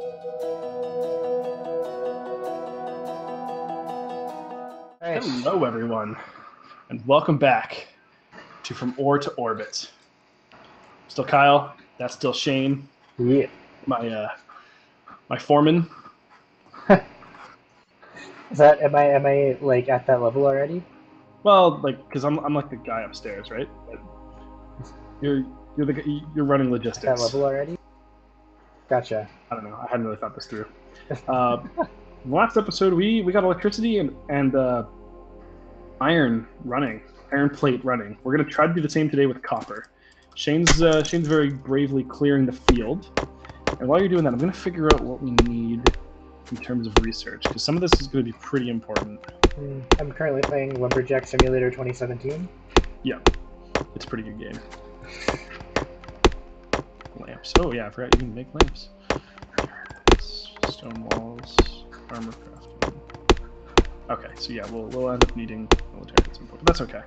Right. Hello, everyone, and welcome back to From Ore to Orbit. Still Kyle. That's still Shane. Yeah. My foreman. Is that am I like at that level already? Well, like, because I'm like the guy upstairs, right? But you're you're running At logistics. that level already? Gotcha. I don't know. I hadn't really thought this through. Last episode, we got electricity and iron running, iron plate running. We're gonna try to do the same today with copper. Shane's very bravely clearing the field, and while you're doing that, I'm gonna figure out what we need in terms of research, because some of this is going to be pretty important. I'm currently playing Lumberjack Simulator 2017. Yeah, it's a pretty good game. Lamps. Oh yeah, I forgot you can make lamps. Stone walls, armor crafting. Okay, so yeah, we'll end up needing military at some point, but that's okay.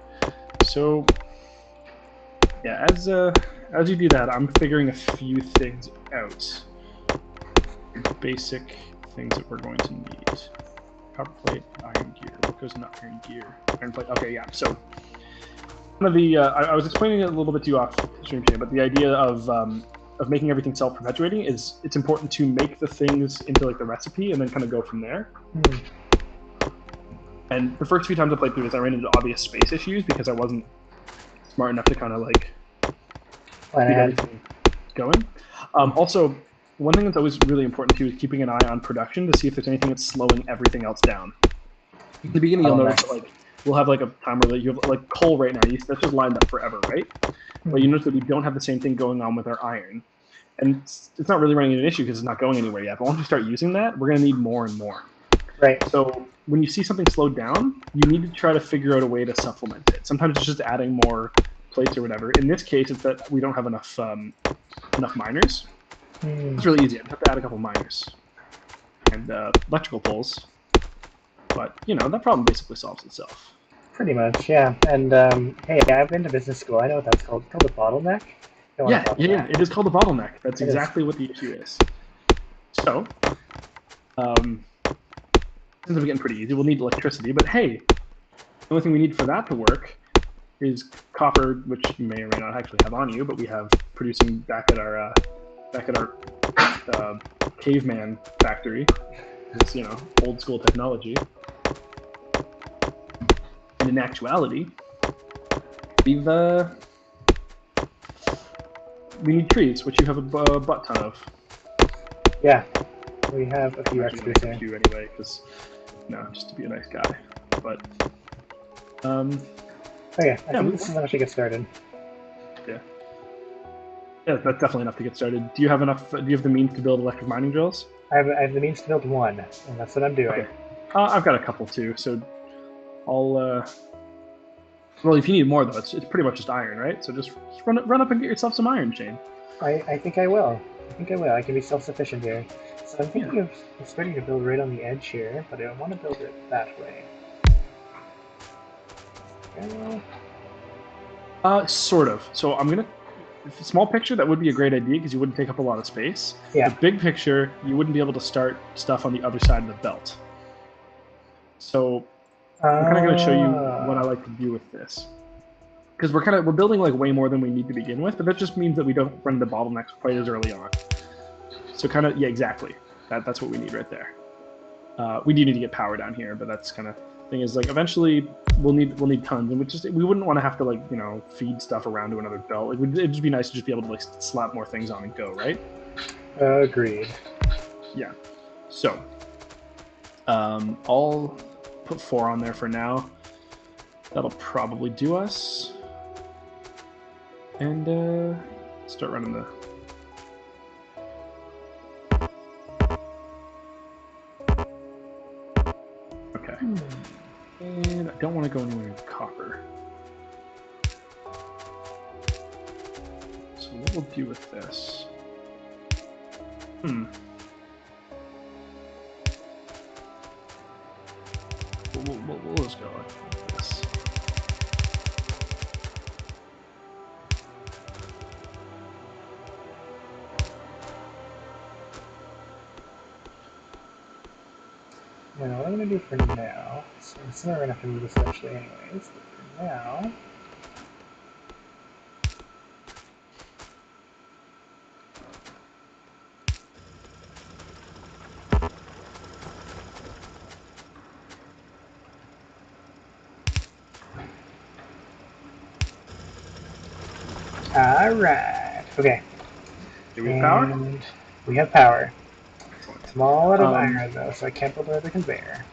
So yeah, as you do that, I'm figuring a few things out. Basic things that we're going to need: copper plate, iron gear. What goes in iron gear? Iron plate. Okay, yeah. So one of the I was explaining it a little bit to you off stream today, but the idea of making everything self-perpetuating is it's important to make the things into like the recipe and then kind of go from there. And the first few times I played through this, I ran into obvious space issues because I wasn't smart enough to kind of like keep everything going. Also, one thing that's always really important too is keeping an eye on production to see if there's anything that's slowing everything else down. In the beginning, you'll notice that like we'll have like a time where you have like coal right now. That's just lined up forever, right? But you notice that we don't have the same thing going on with our iron, and it's not really running into an issue because it's not going anywhere yet. But once we start using that, we're going to need more and more. Right. So when you see something slowed down, you need to try to figure out a way to supplement it. Sometimes it's just adding more plates or whatever. In this case, it's that we don't have enough miners. It's really easy. I just have to add a couple miners and electrical poles. But you know that problem basically solves itself. Pretty much, yeah. And hey, I've been to business school. I know what that's called. It's called a bottleneck. Yeah, it is called a bottleneck. That's exactly what the issue is. So, since we're getting pretty easy, we'll need electricity. But hey, the only thing we need for that to work is copper, which you may or may not actually have on you, but we have producing back at our caveman factory. It's old school technology. And in actuality, we need trees, which you have a butt ton of. Yeah, we have a few extras here. A few anyway, because just to be a nice guy. But okay, I think this is enough to get started. Yeah, that's definitely enough to get started. Do you have enough? Do you have the means to build electric mining drills? I have the means to build one, and that's what I'm doing. Okay. I've got a couple too, so I'll. Well, if you need more though, it's pretty much just iron, right? So just run up and get yourself some iron, Shane. I think I will. I can be self-sufficient here. So I'm thinking of starting to build right on the edge here, but I don't want to build it that way. Sort of. So I'm gonna. Small picture, that would be a great idea because you wouldn't take up a lot of space. Yeah. The big picture, you wouldn't be able to start stuff on the other side of the belt. So I'm kind of going to show you what I like to do with this, because we're building like way more than we need to begin with, but that just means that we don't run into bottlenecks quite as early on. So exactly. That's what we need right there. We do need to get power down here, but that's kind of thing is like eventually we'll need tons, and we wouldn't want to have to like feed stuff around to another belt. Like it'd just be nice to just be able to like slap more things on and go, right? Agreed. Yeah. So I'll put 4 on there for now. That'll probably do us. And start running the. Okay. And I don't want to go anywhere with copper. So what we'll do with this. We'll just go like this. You know what I'm gonna do for now. So I'm assuming we're gonna have to move this eventually anyways, but for now. Alright. Okay. Do we have power? And we have power. Excellent. I'm all out of iron though, so I can't build another conveyor.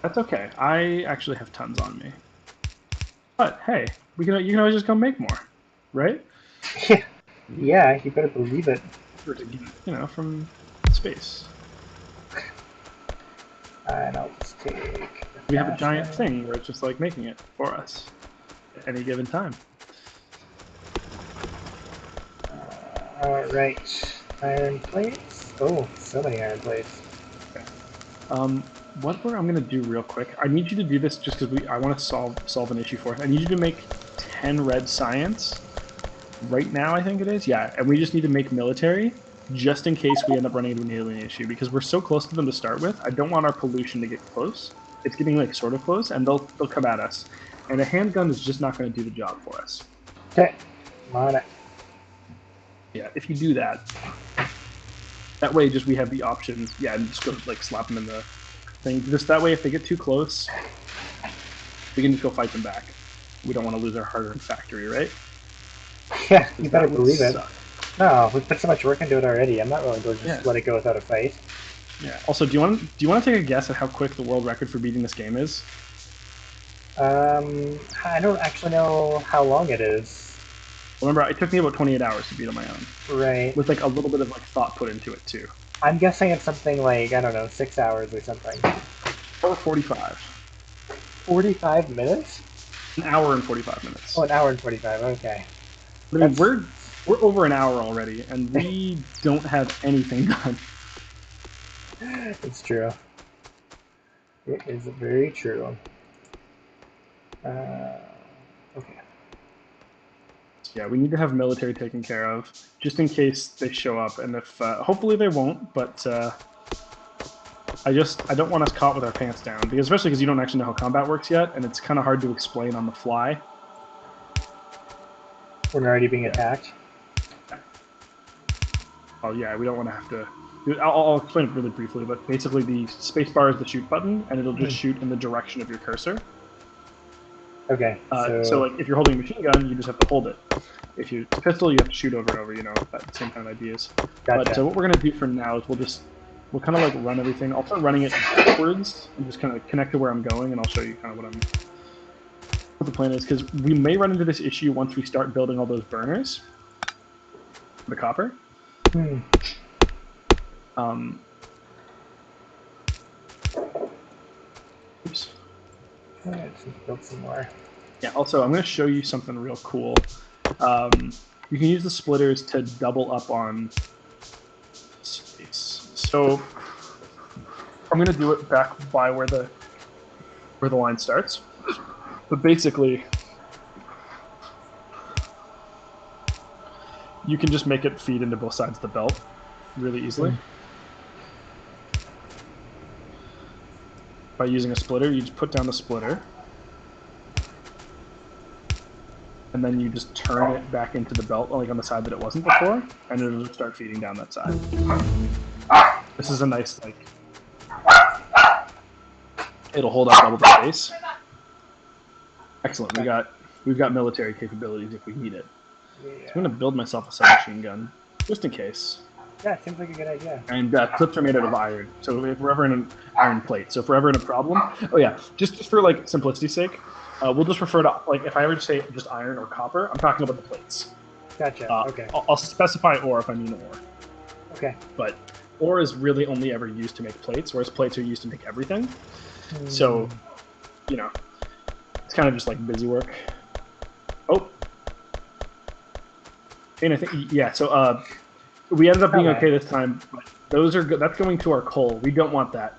That's okay. I actually have tons on me. But hey, you can always just come make more, right? Yeah. Yeah, you better believe it. You know, from space. And I'll just take. We have a giant thing where it's just like making it for us at any given time. Alright. Iron plates. Oh, so many iron plates. Okay. What I'm gonna do real quick. I need you to do this just because I want to solve an issue for us. I need you to make 10 red science right now. I think it is. Yeah, and we just need to make military just in case we end up running into an alien issue because we're so close to them to start with. I don't want our pollution to get close. It's getting like sort of close, and they'll come at us. And a handgun is just not going to do the job for us. Okay, I'm on it. Yeah, if you do that, that way just we have the options. Yeah, and just go like slap them in the thing. Just that way, if they get too close, we can just go fight them back. We don't want to lose our hard-earned factory, right? Yeah, you better believe it. No, we've put so much work into it already. I'm not willing to just let it go without a fight. Yeah. Also, do you want to take a guess at how quick the world record for beating this game is? I don't actually know how long it is. Remember, it took me about 28 hours to beat on my own. Right. With like a little bit of like thought put into it too. I'm guessing it's something like, I don't know, 6 hours or something. Or 45. 45 minutes? An hour and 45 minutes. Oh, an hour and 45. Okay. I mean, we're over an hour already, and we don't have anything done. It's true. It is very true. Okay. Yeah, we need to have military taken care of, just in case they show up, and if hopefully they won't, but I don't want us caught with our pants down, because especially because you don't actually know how combat works yet, and it's kind of hard to explain on the fly. We're already being attacked. Oh yeah, we don't want to have to. I'll explain it really briefly, but basically the spacebar is the shoot button, and it'll just shoot in the direction of your cursor. Okay. So like if you're holding a machine gun, you just have to hold it. If it's a pistol, you have to shoot over and over. You know, that same kind of ideas. Gotcha. But what we're gonna do for now is we'll kind of like run everything. I'll start running it backwards and just kind of connect to where I'm going, and I'll show you kind of what the plan is, because we may run into this issue once we start building all those burners. The copper. Oops. Okay, just build some more. Yeah, also, I'm going to show you something real cool. You can use the splitters to double up on space. So I'm going to do it back by where the line starts. But basically, you can just make it feed into both sides of the belt really easily. By using a splitter, you just put down the splitter, and then you just turn it back into the belt, like on the side that it wasn't before, and it'll just start feeding down that side. This is a nice, like, it'll hold up double the space. Excellent. We've got military capabilities if we need it. Yeah. So I'm gonna build myself a submachine gun just in case. Yeah, it seems like a good idea. And clips are made out of iron, so if we're ever in an iron plate. So if we're ever in a problem, oh yeah, just for like simplicity's sake, we'll just refer to, like, if I ever say just iron or copper, I'm talking about the plates. Gotcha. Okay. I'll specify ore if I mean ore. Okay. But ore is really only ever used to make plates, whereas plates are used to make everything. So, you know, it's kind of just like busy work. Oh. And I think, yeah, so we ended up being okay this time. Those are good. That's going to our coal. We don't want that.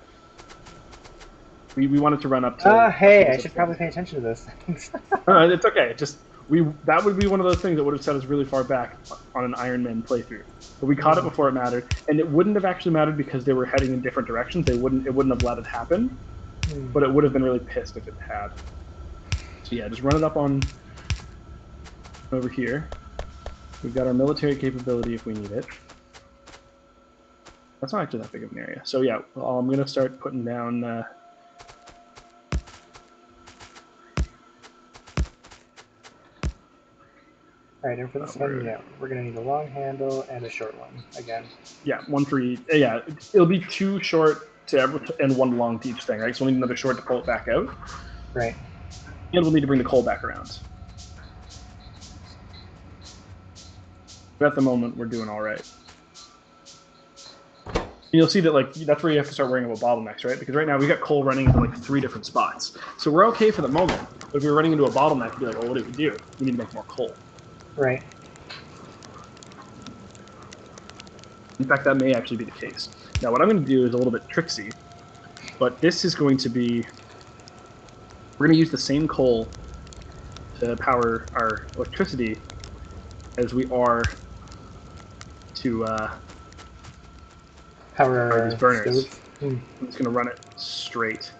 We want it to run up to... hey, I should probably pay attention to those things. It's okay. that would be one of those things that would have set us really far back on an Iron Man playthrough. But we caught it before it mattered, and it wouldn't have actually mattered because they were heading in different directions. It wouldn't have let it happen, but it would have been really pissed if it had. So yeah, just run it up on over here. We've got our military capability if we need it. That's not actually that big of an area. So yeah, well, I'm gonna start putting down. Alright, and for this one, yeah, we're gonna need a long handle and a short one again. Yeah, one for each. Yeah, it'll be 2 short and 1 long to each thing, right? So we'll need another short to pull it back out. Right. And we'll need to bring the coal back around. But at the moment, we're doing all right. You'll see that like that's where you have to start worrying about bottlenecks, right? Because right now we got coal running into like 3 different spots, so we're okay for the moment. But if we were running into a bottleneck, we'd be like, "Oh, what do we do? We need to make more coal." Right. In fact, that may actually be the case. Now, what I'm going to do is a little bit tricksy, but this is going to be we're going to use the same coal to power our electricity as we are to power these burners. I'm just going to run it straight.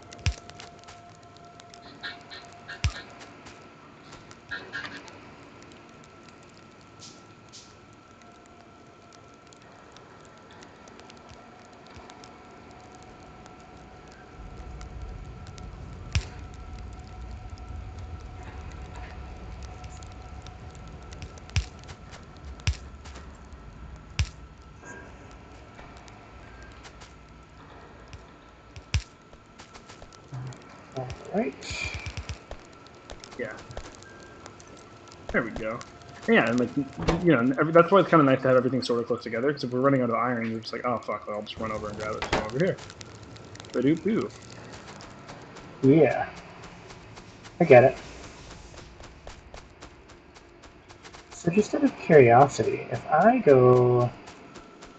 Right. Yeah. There we go. Yeah, and like that's why it's kind of nice to have everything sort of close together. Because if we're running out of iron, you're just like, oh fuck, well, I'll just run over and grab it from over here. Ba-doop-doo. Yeah. I get it. So just out of curiosity, if I go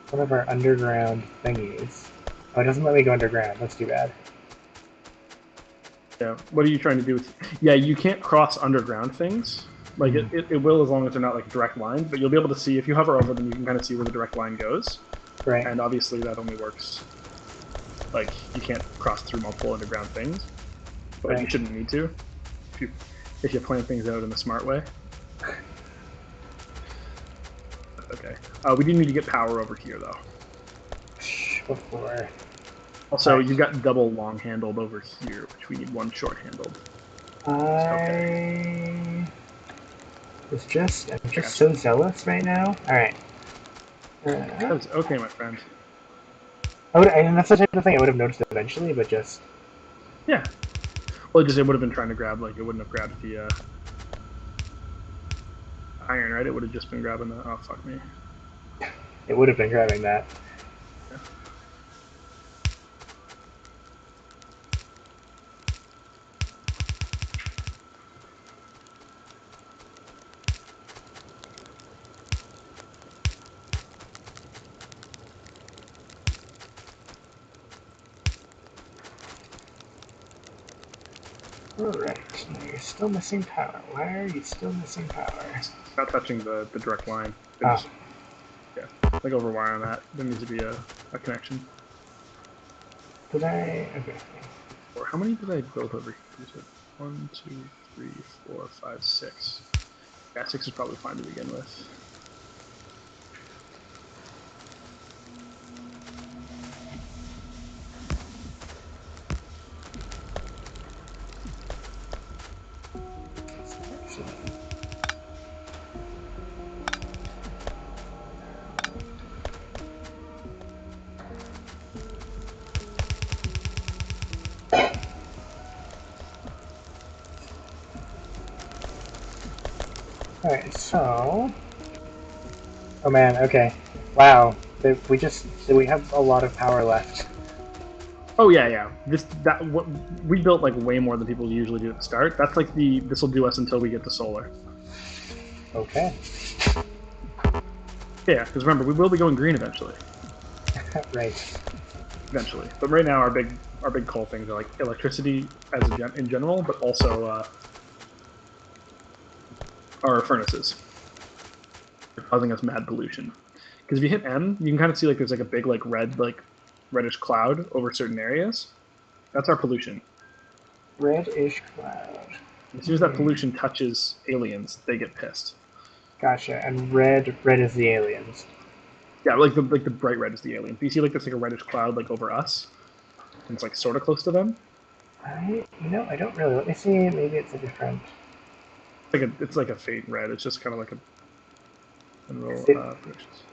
one of our underground thingies, oh, it doesn't let me go underground. That's too bad. Yeah. What are you trying to do with? Yeah, you can't cross underground things. Like it will as long as they're not like direct lines, but you'll be able to see if you hover over them, you can kind of see where the direct line goes. Right. And obviously that only works. Like you can't cross through multiple underground things, but you shouldn't need to if you plan things out in a smart way. Okay. We do need to get power over here though. Before. Also, you've got double long handled over here, which we need 1 short handled. I'm just so zealous right now. All right. Okay, my friend. And that's the type of thing I would have noticed eventually, but just yeah. Well, it would have been trying to grab it wouldn't have grabbed the iron, right? It would have just been grabbing the. Oh fuck me. It would have been grabbing that. Yeah. Alright, now you're still missing power. Why are you still missing power? It's not touching the direct line. Just, yeah, like over wire on that. There needs to be a connection. Did I? Okay. Or how many did I build over here? You said 1, 2, 3, 4, 5, 6. Yeah, 6 is probably fine to begin with. Alright, so. Oh man, okay. Wow. We have a lot of power left. Oh yeah. What we built like way more than people usually do at the start. That's like this will do us until we get to solar. Okay. Yeah, because remember we will be going green eventually. Right. Eventually, but right now our big coal things are like electricity in general, but also our furnaces. They're causing us mad pollution. Because if you hit M, you can kind of see like there's like a big like reddish cloud over certain areas. That's our pollution. Reddish cloud. As soon as that pollution touches aliens, they get pissed. Gotcha. And red is the aliens. Yeah, like the bright red is the alien. Do you see like there's like a reddish cloud like over us? And it's like sort of close to them. I don't really. Let me see. Maybe it's a different. It's like a faint red. It's just kind of like a general predictions.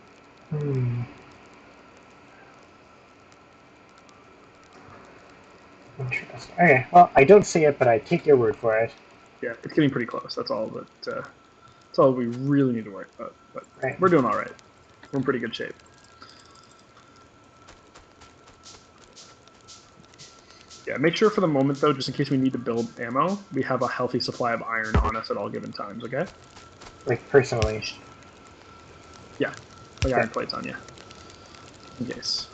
Interesting. Okay. Well, I don't see it, but I take your word for it. Yeah, it's getting pretty close. That's all that. That's all we really need to worry about. But right. We're doing all right. We're in pretty good shape. Yeah, make sure for the moment, though, just in case we need to build ammo, we have a healthy supply of iron on us at all given times, okay? Like, personally? Yeah, like iron plates on you. In case.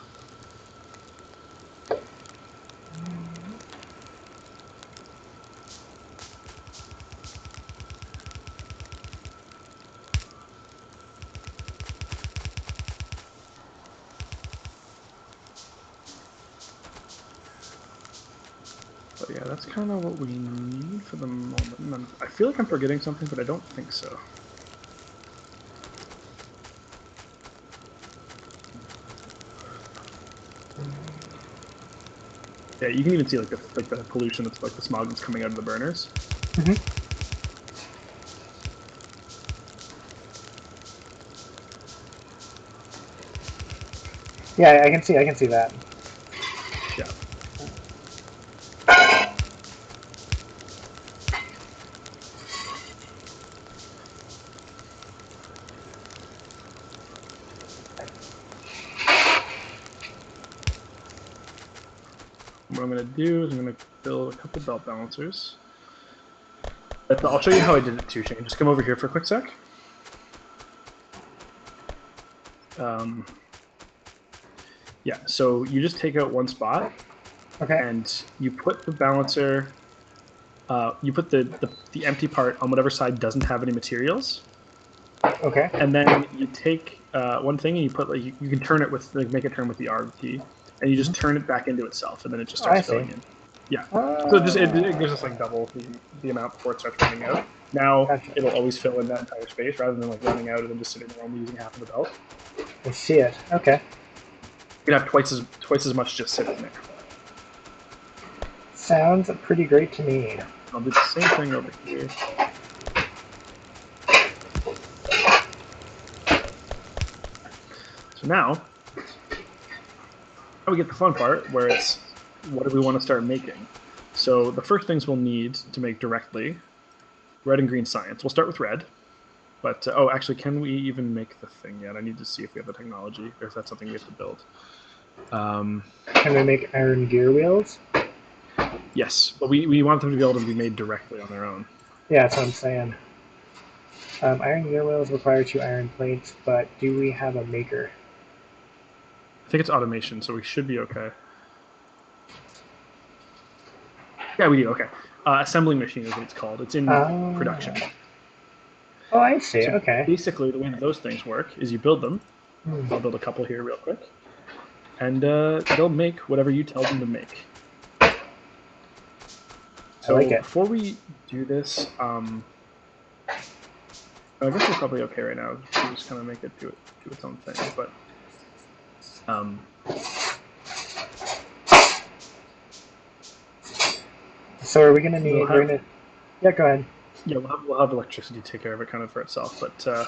But yeah, that's kind of what we need for the moment. I feel like I'm forgetting something, but I don't think so. Yeah, you can even see like the pollution that's like the smog that's coming out of the burners. Mm-hmm. Yeah, I can see that. Yeah. What I'm going to do is I'm going to build a couple belt balancers. But I'll show you how I did it too, Shane. Just come over here for a quick sec. Yeah, so you just take out one spot, okay, and you put the balancer. You put the empty part on whatever side doesn't have any materials. Okay. And then you take one thing and you put like you can turn it with like make it turn with the R key, and you just turn it back into itself, and then it just starts filling in. Yeah. So it gives us like double the amount before it starts running out. Now gotcha. It'll always fill in that entire space rather than like running out and then just sitting there only using half of the belt. I see it. Okay. You can have twice as much just sitting there. Sounds pretty great to me. I'll do the same thing over here. So now we get the fun part where it's what do we want to start making? So the first things we'll need to make directly, red and green science. We'll start with red. But, oh, actually, can we even make the thing yet? I need to see if we have the technology, or if that's something we have to build. Can we make iron gear wheels? Yes, but we want them to be able to be made directly on their own. Yeah, that's what I'm saying. Iron gear wheels require 2 iron plates, but do we have a maker? I think it's automation, so we should be okay. Yeah, we do, okay. Assembling machine is what it's called. It's in production. Oh, I see. So okay. Basically, the way that those things work is you build them. I'll build a couple here real quick. And they'll make whatever you tell them to make. So I like it. Before we do this, I guess we're probably okay right now. We just kind of make it do its own thing. But so are we gonna need? Yeah, go ahead. Yeah, we'll have electricity take care of it kind of for itself. But for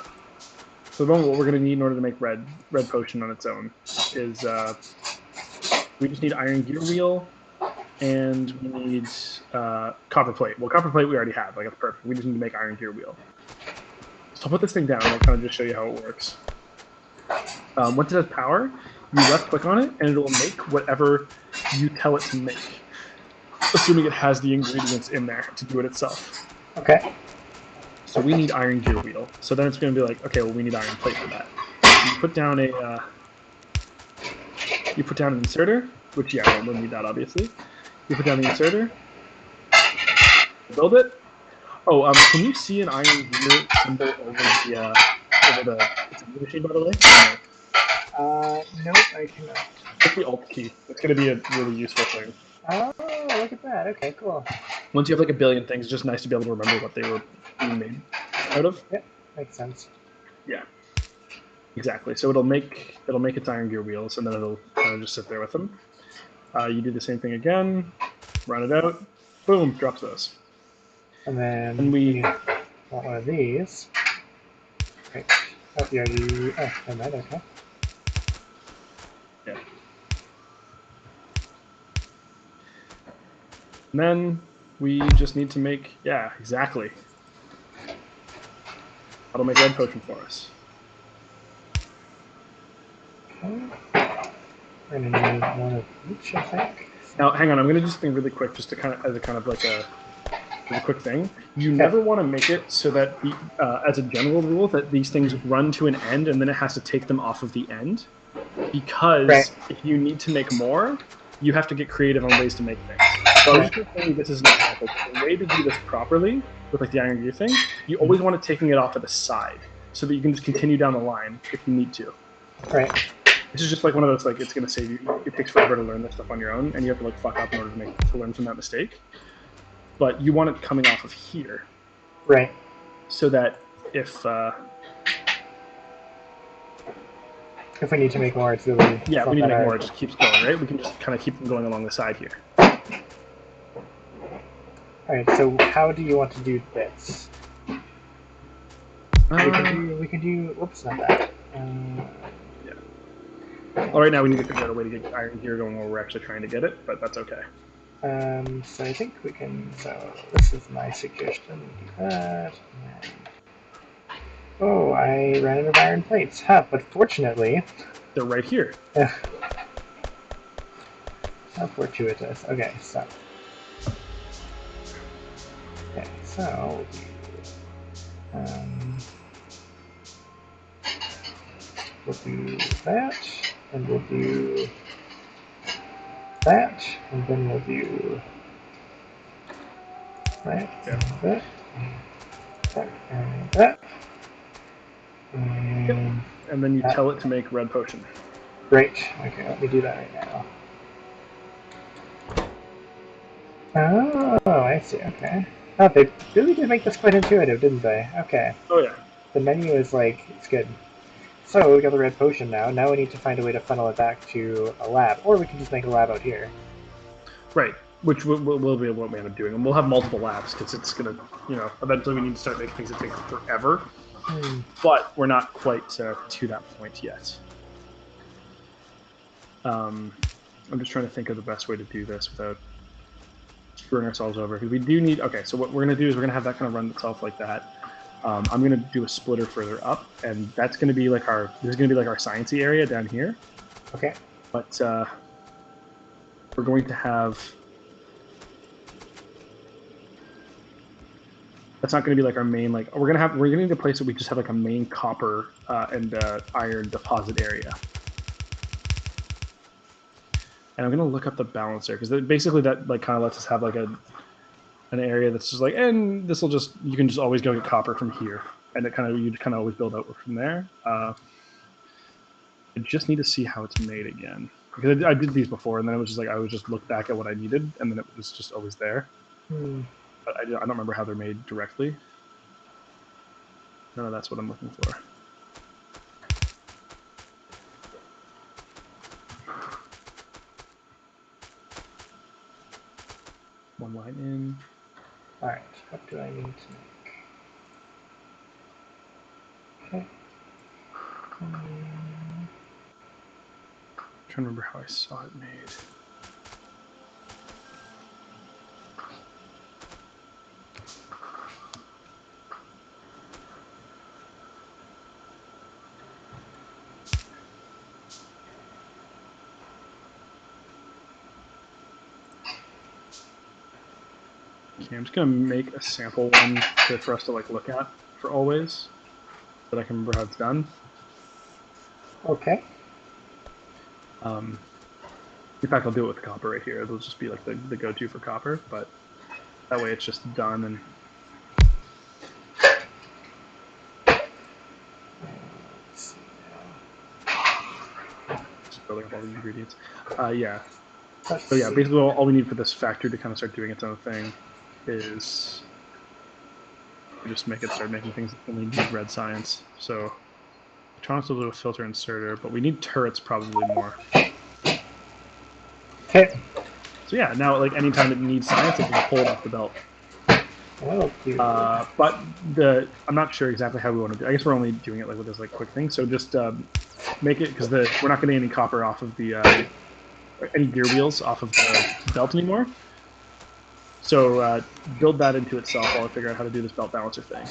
the moment, what we're going to need in order to make red potion on its own is we just need iron gear wheel, and we need copper plate. Well, copper plate we already have. Like, that's perfect. We just need to make iron gear wheel. So I'll put this thing down and I'll kind of just show you how it works. Once it has power, you left click on it, and it'll make whatever you tell it to make, assuming it has the ingredients in there to do it itself. Okay. So we need iron gear wheel. So then it's going to be like, okay, well, we need iron plate for that. You put down an inserter, which, yeah, we'll need that, obviously. You put down the inserter, build it. Can you see an iron gear symbol over the assembly machine, by the way? Nope, I cannot. Hit the Alt key. It's going to be a really useful thing. Oh, look at that. Okay, cool. Once you have like a billion things, it's just nice to be able to remember what they were being made out of. Yep, makes sense. Yeah, exactly. So it'll make its iron gear wheels, and then it'll kind of just sit there with them. You do the same thing again, run it out, boom, drops those. And then And we want one of these. Right. Oh, yeah, you. Oh, never mind. Okay. yeah. And then we just need to make, yeah, exactly. That'll make red potion for us. Okay. We're gonna need one of each, I think. Now, hang on. I'm gonna do something really quick, just to kind of as a quick thing. You never want to make it so that as a general rule, that these things run to an end and then it has to take them off of the end, because if you need to make more, you have to get creative on ways to make things. So I was just saying this is an example. The way to do this properly with like the iron gear thing, you always want it taking it off at the side so that you can just continue down the line if you need to. Right. This is just like one of those, like, it's going to save you. It takes forever to learn this stuff on your own, and you have to like fuck up in order to learn from that mistake. But you want it coming off of here, right? So that if we need to make more, it's really we need to make more. It just keeps going, right? We can just kind of keep them going along the side here. All right. So how do you want to do this? We can do. Whoops, not that. Yeah. Well, right now we need to figure out a way to get iron gear going where we're actually trying to get it, but that's okay. So I think we can. So this is my suggestion. Do that. Oh, I ran out of iron plates. Huh, but fortunately... They're right here. How fortuitous. Okay, so... we'll do that, and we'll do that, and then we'll do that, and that, and that. And then you tell it to make red potion. Great. Okay, let me do that right now. Oh, I see. Okay. Oh, they really did make this quite intuitive, didn't they? Okay. Oh, yeah. The menu is like, it's good. So, we got the red potion now. Now we need to find a way to funnel it back to a lab. Or we can just make a lab out here. Right. Which will be what we end up doing. And we'll have multiple labs, because it's going to, eventually we need to start making things that take forever. But we're not quite to that point yet. I'm just trying to think of the best way to do this without screwing ourselves over. Because we do need... Okay, so what we're going to do is we're going to have that kind of run itself like that. I'm going to do a splitter further up, and that's going to be like our... This is going to be like our sciencey area down here. Okay. But we're going to have... That's not going to be like our main, like, we're going to need a place that we just have like a main copper and iron deposit area. And I'm going to look up the balancer, because basically that like kind of lets us have like an area that's just like, and this will just, you can just always go get copper from here. And you kind of always build out from there. I just need to see how it's made again. Because I did these before, and then it was just like, I would just look back at what I needed, and then it was just always there. But I don't remember how they're made directly. No, that's what I'm looking for. One line in. Alright, what do I need to make? Okay. I'm trying to remember how I saw it made. Okay, I'm just gonna make a sample one for us to like look at for always, so that I can remember how it's done. Okay. In fact, I'll do it with copper right here. It'll just be like the go-to for copper, but that way it's just done. And all the ingredients. Yeah. Let's So yeah, see. basically all we need for this factory to kind of start doing its own thing is just make it start making things that only need red science. So electronics will do a filter inserter, but we need turrets probably more. Okay. So yeah, now like anytime it needs science, it can pull it off the belt. That'll do. But I'm not sure exactly how we want to do. I guess we're only doing it like with this like quick thing. So just make it because we're not getting any copper off of the any gear wheels off of the belt anymore. So build that into itself while I figure out how to do this belt balancer thing.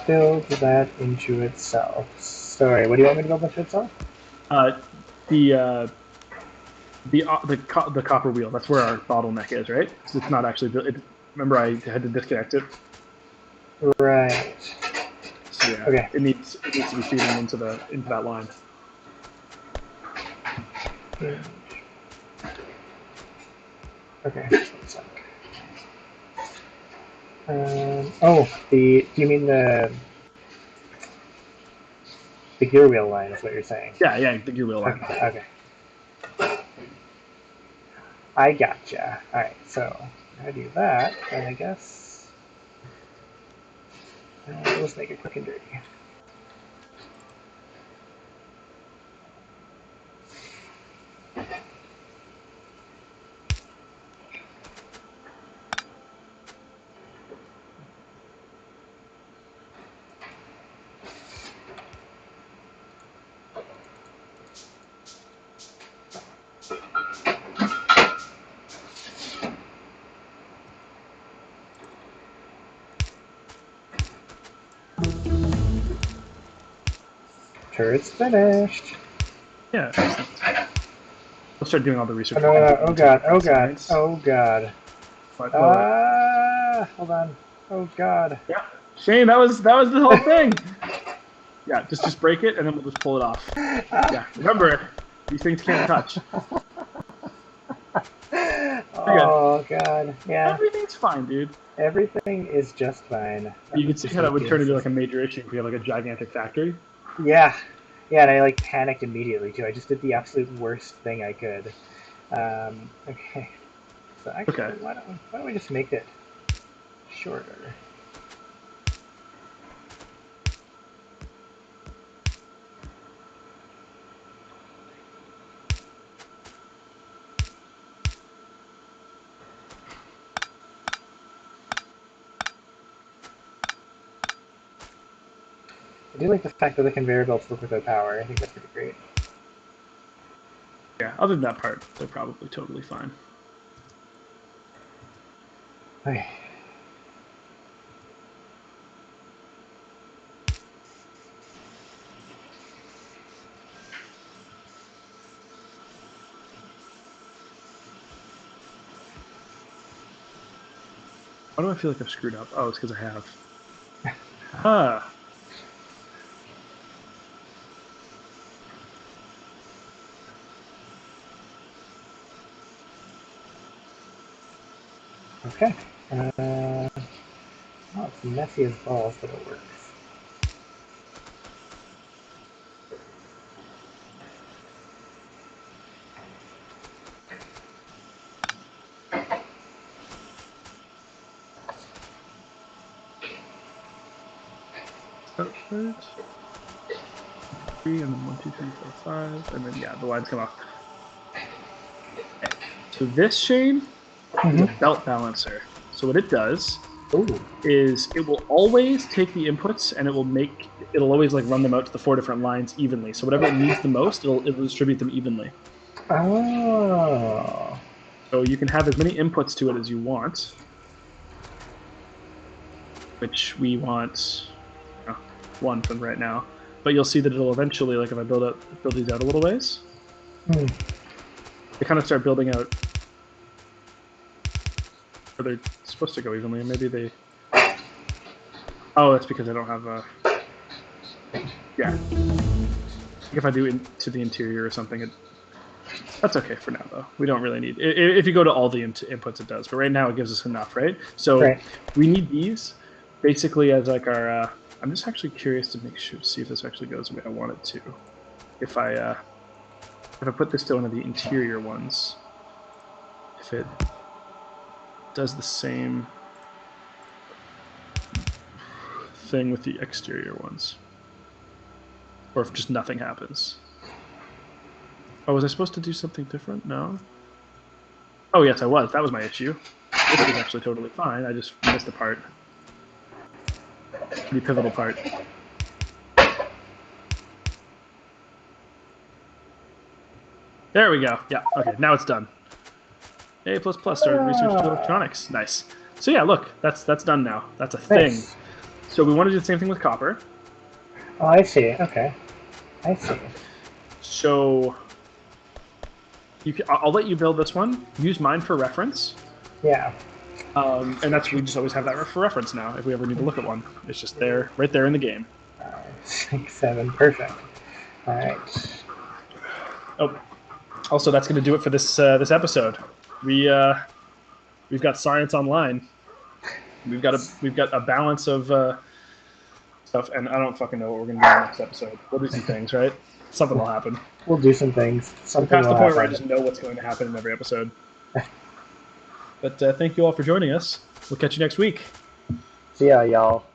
Build that into itself. Sorry, what do you want me to build into itself? The the copper wheel. That's where our bottleneck is, right? Because it's not actually built. Remember, I had to disconnect it. Right. So yeah, Okay. it needs to be feeding into that line. Okay. Do you mean the gear wheel line is what you're saying? Yeah, the gear wheel line. Okay. I gotcha. Alright, so I do that, and I guess let's make it quick and dirty. Turret's finished. Yeah, excellent. We'll start doing all the research. Oh god, oh god, oh god. What? Hold on. Oh god. Yeah, Shane, that was the whole thing. Yeah, just break it and then we'll just pull it off. Yeah, remember, these things can't touch. Oh god, yeah. Everything's fine, dude. Everything is just fine. You can see how that would turn into like a major issue if we have like a gigantic factory. Yeah. Yeah, and I like panicked immediately too. I just did the absolute worst thing I could. Okay. So actually, Okay. why don't we just make it shorter? I do like the fact that the conveyor belts look without power. I think that's pretty great. Yeah, other than that part, they're probably totally fine. Okay. Why do I feel like I've screwed up? Oh, it's because I have. Ah. Okay. Oh, it's messy as balls, but it works. Right. 3 and then 1, 2, 3, 4, 5, and then yeah, the lines come off. Okay. So this, Shane, is a belt balancer. So what it does is it will always take the inputs and it'll always like run them out to the 4 different lines evenly. So whatever it needs the most, it'll distribute them evenly. Oh. So you can have as many inputs to it as you want, which we want 1 for right now. But you'll see that it'll eventually, like if I build these out a little ways, they kind of start building out. Or they're supposed to go evenly, and maybe they. Oh, that's because I don't have a. Yeah. If I do into the interior or something, that's okay for now, though. We don't really need. If you go to all the inputs, it does. But right now, it gives us enough, right? So we need these basically as like our. I'm just actually curious to see if this actually goes the way I want it to. If I if I put this to one of the interior ones, if it does the same thing with the exterior ones, or if just nothing happens. Oh, was I supposed to do something different? No. Oh, yes, I was. That was my issue. This was actually totally fine. I just missed a part. The pivotal part. There we go. Yeah, okay, now it's done. A++ started research to electronics. Nice. So yeah, look, that's done now. That's a thing. Nice. So we want to do the same thing with copper. Oh, I see. Okay. I see. So I'll let you build this one. Use mine for reference. Yeah. And we just always have that for reference now. If we ever need to look at one, it's just there, right there in the game. 6, 7, perfect. All right. Oh, also that's going to do it for this episode. We've got science online. We've got a balance of stuff, and I don't fucking know what we're going to do in the next episode. We'll do some things, right? Something will happen. We'll do some things. We're past the point where I just know what's going to happen in every episode. But thank you all for joining us. We'll catch you next week. See ya, y'all.